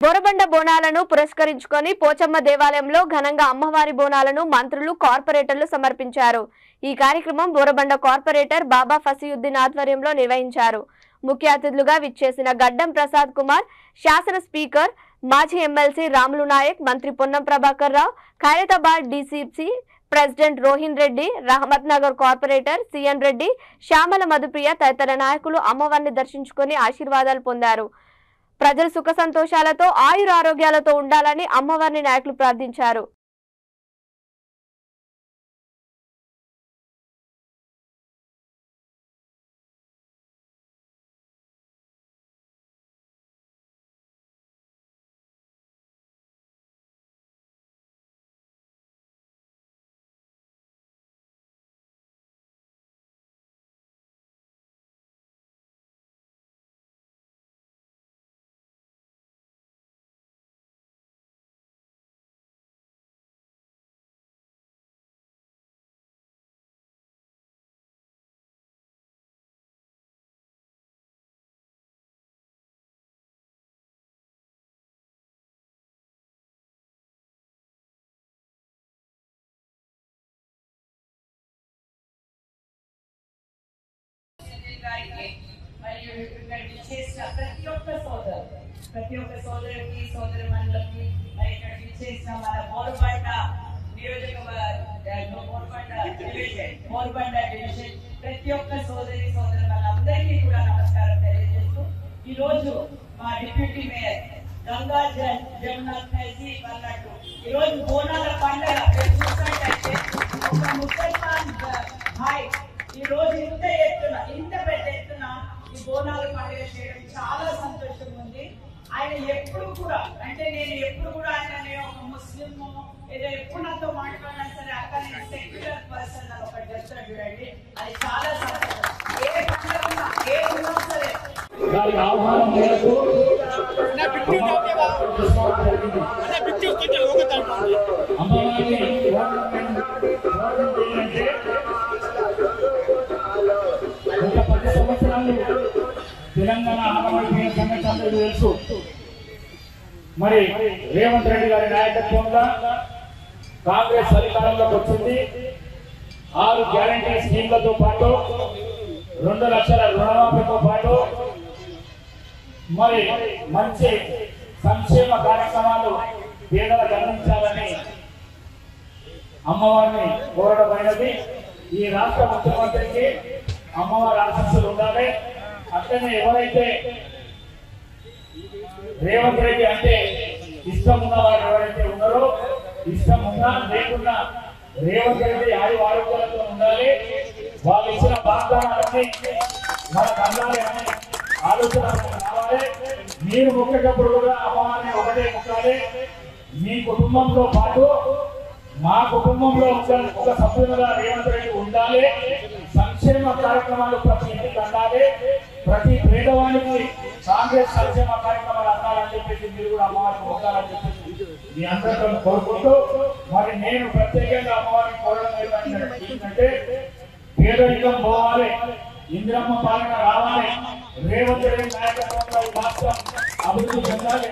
బోరబండ బోనాలను పురస్కరించుకొని పోచమ్మ దేవాలయంలో ఘనంగా అమ్మవారి బోనాలను మంత్రులు కార్పొరేటర్లు సమర్పించారు। ఈ కార్యక్రమం బోరబండ కార్పొరేటర్ బాబా ఫసియుద్దీన్ ఆధ్వర్యంలో నిర్వహించారు। ముఖ్య అతిథులుగా విచ్చేసిన గడ్డం ప్రసాద్ కుమార్, శాసన స్పీకర్ మాజీ ఎమ్మెల్సీ రాములు నాయక్, మంత్రి Ponnam Prabhakar Rao, Khairatabad DCC president Rohin Reddy, Rahmat Nagar corporator CN Reddy, Shyamala Madhupriya తదితర నాయకులు అమ్మవారిని దర్శించుకొని ఆశీర్వాదాలు పొందారు। ప్రజలు సుఖ సంతోషాలతో ఆయుర ఆరోగ్యాలతో ఉండాలని అమ్మవారిని నాయకులు ప్రార్థించారు। ప్రతి ఒక్క సోదరుడికి సోదరిమణులకి మరి ఇక్కడ విచ్చేసిన మన బోరబండ డివిజన్ ప్రతి ఒక్క సోదరి సోదరులందరికీ కూడా నమస్కారం తెలియజేస్తూ ఈ రోజు మా డిప్యూటీ మేయర్ గంగా జమునాథ్ కలిసి అన్నట్టు ఈ రోజు బోనాల పండుగ చూసినట్టయితే ఒక ముసల్మాన్ భాయ్ ఈ రోజు ఇంత పెద్ద ఎత్తున ఈ బోనాల పండుగ చేయడం చాలా సంతోషంగా ఉంది। ఆయన ఎప్పుడు కూడా అంటే నేను ఎప్పుడు కూడా ఆయన ఒక ముస్లిం ఏదో ఎప్పుడు నాతో మాట్లాడినా సరే అక్కడ నేను సెక్యులర్ పర్సన్ అని ఒకటి చెప్తాను చూడండి, అది చాలా సంతోషం। ఏ పండుగ ఉన్నా ఏ ఉన్నా సరే తెలంగాణ ఆనవాయితీ సంగతి అందరికీ తెలుసు। మరి రేవంత్ రెడ్డి గారి నాయకత్వంలో కాంగ్రెస్ అధికారంలోకి వచ్చింది। 6 గ్యారంటీ స్కీమ్లతో పాటు 2 లక్షల రుణమాఫీతో పాటు మరి మంచి సంక్షేమ కార్యక్రమాలు పేదలకు అందించాలని అమ్మవారిని కోరడమైనది। ఈ రాష్ట్ర ముఖ్యమంత్రికి అమ్మవారి ఆశీస్సులు ఉండాలి। అట్లనే ఎవరైతే రేవంత్ రెడ్డి అంటే ఇష్టం ఉన్నవారు ఎవరైతే ఉన్నారో, ఇష్టం ఉన్నా లేకున్నా రేవంత్ రెడ్డి ఆరోగ్యాలతో ఉండాలి। వాళ్ళు ఇచ్చిన వాగ్దానాలన్నీ మనకు అందాలి అనే ఆలోచన రావాలి। మీరు మొక్కేటప్పుడు కూడా అమ్మవారిని ఒకటే మొక్కాలి। మీ కుటుంబంతో పాటు మా కుటుంబంలో ఒక సభ్యులుగా రేవంత్ రెడ్డి ఉండాలి। సంక్షేమ కార్యక్రమాలు ప్రతి ఇంటికి అందాలి। ప్రతి పేదవానికి కాంగ్రెస్ సంక్షేమ కార్యక్రమాలు అందాలని చెప్పేసి మీరు కూడా అమ్మవారికి మొక్కాలని చెప్పేసి మీ అందరితో కోరుకుంటూ మరి నేను ప్రత్యేకంగా అమ్మవారిని కోరడం ఏంటంటే పేదరికం పోవాలి, ఇందిరమ్మ పాలన రావాలి, రేవంత్ రెడ్డి నాయకత్వంలో ఈ రాష్ట్రం అభివృద్ధి చెందాలి,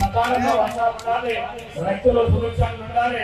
సకాలంలో వర్షాలు ఉండాలి, రైతులు సురక్షణ ఉండాలి।